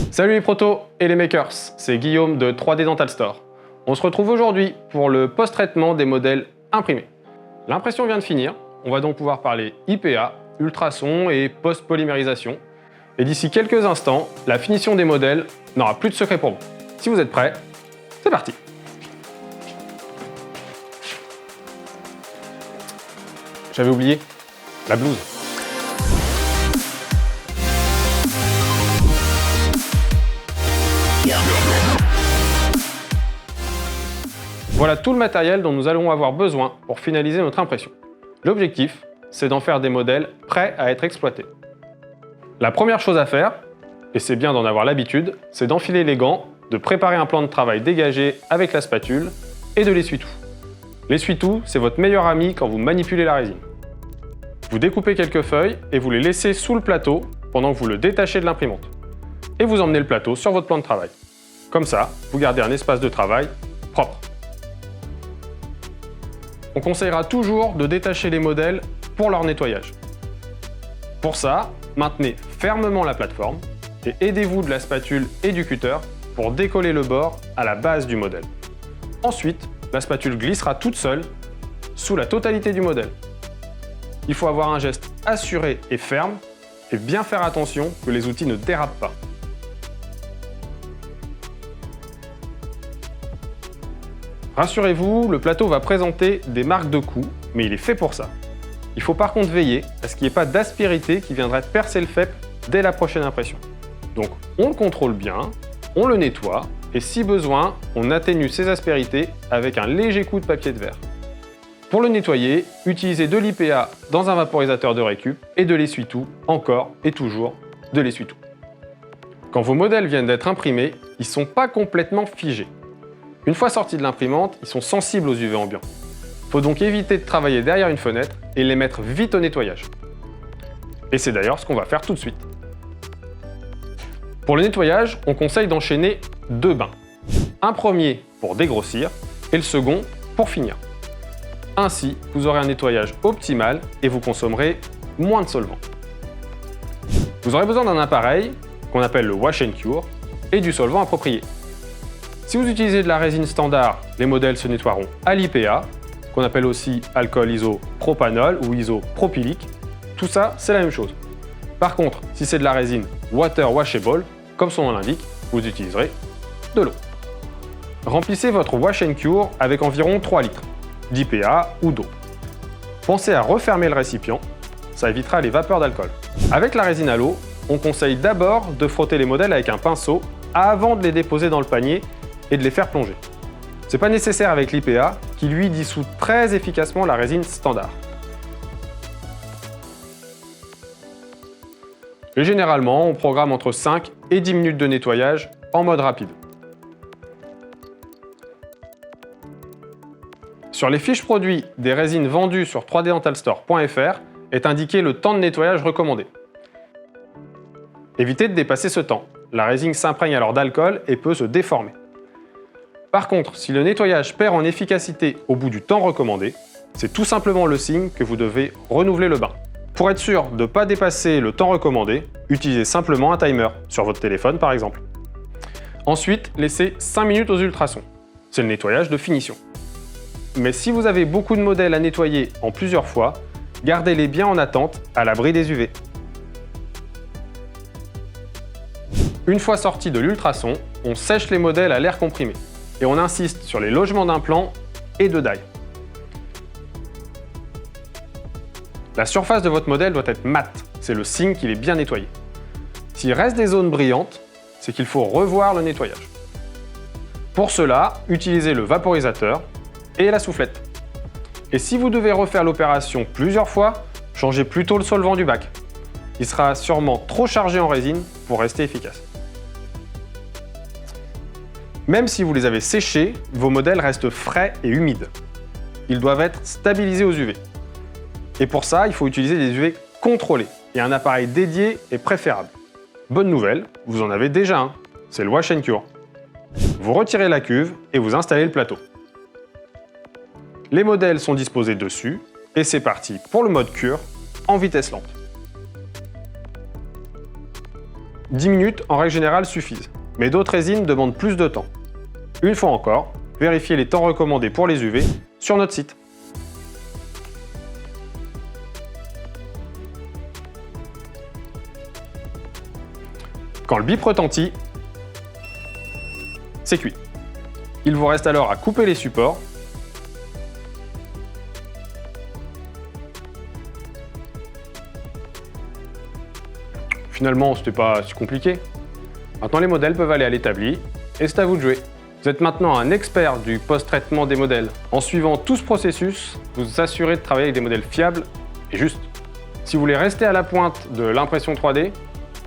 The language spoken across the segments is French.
Salut les protos et les makers, c'est Guillaume de 3D Dental Store. On se retrouve aujourd'hui pour le post-traitement des modèles imprimés. L'impression vient de finir, on va donc pouvoir parler IPA, ultrasons et post-polymérisation. Et d'ici quelques instants, la finition des modèles n'aura plus de secret pour vous. Si vous êtes prêts, c'est parti! J'avais oublié, la blouse. Voilà tout le matériel dont nous allons avoir besoin pour finaliser notre impression. L'objectif, c'est d'en faire des modèles prêts à être exploités. La première chose à faire, et c'est bien d'en avoir l'habitude, c'est d'enfiler les gants, de préparer un plan de travail dégagé avec la spatule et de l'essuie-tout. L'essuie-tout, c'est votre meilleur ami quand vous manipulez la résine. Vous découpez quelques feuilles et vous les laissez sous le plateau pendant que vous le détachez de l'imprimante. Et vous emmenez le plateau sur votre plan de travail. Comme ça, vous gardez un espace de travail propre. On conseillera toujours de détacher les modèles pour leur nettoyage. Pour ça, maintenez fermement la plateforme et aidez-vous de la spatule et du cutter pour décoller le bord à la base du modèle. Ensuite, la spatule glissera toute seule sous la totalité du modèle. Il faut avoir un geste assuré et ferme et bien faire attention que les outils ne dérapent pas. Rassurez-vous, le plateau va présenter des marques de coups, mais il est fait pour ça. Il faut par contre veiller à ce qu'il n'y ait pas d'aspérité qui viendrait percer le FEP dès la prochaine impression. Donc on le contrôle bien, on le nettoie, et si besoin, on atténue ces aspérités avec un léger coup de papier de verre. Pour le nettoyer, utilisez de l'IPA dans un vaporisateur de récup et de l'essuie-tout, encore et toujours de l'essuie-tout. Quand vos modèles viennent d'être imprimés, ils ne sont pas complètement figés. Une fois sortis de l'imprimante, ils sont sensibles aux UV ambiants. Il faut donc éviter de travailler derrière une fenêtre et les mettre vite au nettoyage. Et c'est d'ailleurs ce qu'on va faire tout de suite. Pour le nettoyage, on conseille d'enchaîner 2 bains. Un premier pour dégrossir et le second pour finir. Ainsi, vous aurez un nettoyage optimal et vous consommerez moins de solvant. Vous aurez besoin d'un appareil qu'on appelle le Wash and Cure et du solvant approprié. Si vous utilisez de la résine standard, les modèles se nettoieront à l'IPA, qu'on appelle aussi alcool isopropanol ou isopropylique. Tout ça, c'est la même chose. Par contre, si c'est de la résine water washable, comme son nom l'indique, vous utiliserez de l'eau. Remplissez votre Wash and Cure avec environ 3 litres d'IPA ou d'eau. Pensez à refermer le récipient, ça évitera les vapeurs d'alcool. Avec la résine à l'eau, on conseille d'abord de frotter les modèles avec un pinceau avant de les déposer dans le panier et de les faire plonger. C'est pas nécessaire avec l'IPA qui lui dissout très efficacement la résine standard. Et généralement, on programme entre 5 et 10 minutes de nettoyage en mode rapide. Sur les fiches produits des résines vendues sur 3ddentalstore.fr est indiqué le temps de nettoyage recommandé. Évitez de dépasser ce temps. La résine s'imprègne alors d'alcool et peut se déformer. Par contre, si le nettoyage perd en efficacité au bout du temps recommandé, c'est tout simplement le signe que vous devez renouveler le bain. Pour être sûr de ne pas dépasser le temps recommandé, utilisez simplement un timer, sur votre téléphone par exemple. Ensuite, laissez 5 minutes aux ultrasons. C'est le nettoyage de finition. Mais si vous avez beaucoup de modèles à nettoyer en plusieurs fois, gardez-les bien en attente à l'abri des UV. Une fois sorti de l'ultrason, on sèche les modèles à l'air comprimé et on insiste sur les logements d'implants et de die. La surface de votre modèle doit être mate, c'est le signe qu'il est bien nettoyé. S'il reste des zones brillantes, c'est qu'il faut revoir le nettoyage. Pour cela, utilisez le vaporisateur et la soufflette. Et si vous devez refaire l'opération plusieurs fois, changez plutôt le solvant du bac. Il sera sûrement trop chargé en résine pour rester efficace. Même si vous les avez séchés, vos modèles restent frais et humides. Ils doivent être stabilisés aux UV. Et pour ça, il faut utiliser des UV contrôlés et un appareil dédié est préférable. Bonne nouvelle, vous en avez déjà un, c'est le Wash and Cure. Vous retirez la cuve et vous installez le plateau. Les modèles sont disposés dessus et c'est parti pour le mode cure en vitesse lente. 10 minutes en règle générale suffisent, mais d'autres résines demandent plus de temps. Une fois encore, vérifiez les temps recommandés pour les UV sur notre site. Quand le bip retentit, c'est cuit. Il vous reste alors à couper les supports. Finalement, c'était pas si compliqué. Maintenant, les modèles peuvent aller à l'établi et c'est à vous de jouer. Vous êtes maintenant un expert du post-traitement des modèles. En suivant tout ce processus, vous vous assurez de travailler avec des modèles fiables et justes. Si vous voulez rester à la pointe de l'impression 3D,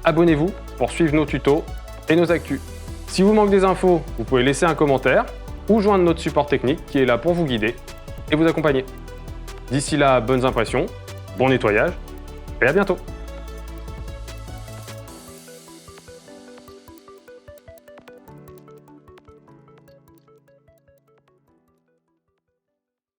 abonnez-vous pour suivre nos tutos et nos actus. Si vous manque des infos, vous pouvez laisser un commentaire ou joindre notre support technique qui est là pour vous guider et vous accompagner. D'ici là, bonnes impressions, bon nettoyage et à bientôt.